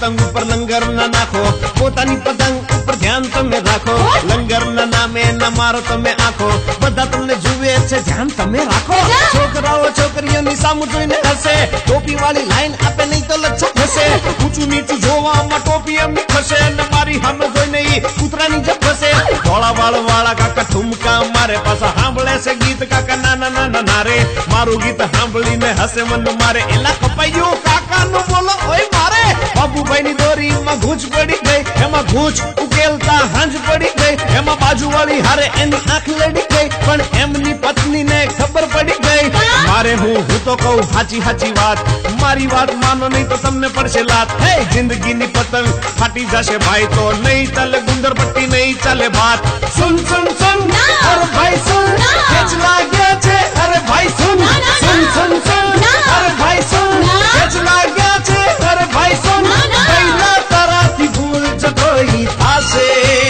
પતંગ ઉપર લંગર ના નાખો, પોતાની પતંગ ઉપર ધ્યાન તમે રાખો, લંગર ના નામે ના મારો તમે આંખો, બધા તમને જુએ છે ધ્યાન તમે રાખો, છોકરાઓ છોકરીઓની સામું જોઈને હસે, ટોપી વાળી લાઈન આપે નહીં તો લચ્છા થશે, ઊંચું નીચું જોવામાં ટોપી એમની ખસે, ને મારી સામે જોઈને ઈ કૂતરાની જેમ ફસે, ધોળા વાળ વાળા કાકા ઠુમકા મારે, પાછા સાંભળે છે ગીત કાકા નાના નાના નારે, મારું ગીત સાંભળીને હસે મન મારે, એલા કપાઈ ગયું કાકા નું બોલો ઓય મારે, બાબુભાઈ ની દોરીમાં ઘૂંચ પડી ગઈ, એમાં ઘૂંચ ઉકેલતા હાંજ પડી ગઈ, એમાં બાજુ વાળી હારે એની આંખ લડી ગઈ, પણ એમની પત્ની ને ખબર પડી ગઈ, મારે હું તો કહું હાચી હાચી વાત, મારી વાત માનો નહીં તો તમને પડશે લાત, હે જિંદગીની પતંગ ફાટી જશે ભાઈ, તો નહીં ચાલે ગુંદર પટ્ટી નહીં ચાલે ભાત, સુન સુન સુન અરે ભાઈ સુન, ખેંચ લાગ્યા છે અરે ભાઈ સુન, સુન સુન સુન અરે ભાઈ સુન, ખેંચ લાગ્યા છે અરે ભાઈ સુન, પહેલા તારાથી ભૂલ જ કોઈ થાશે.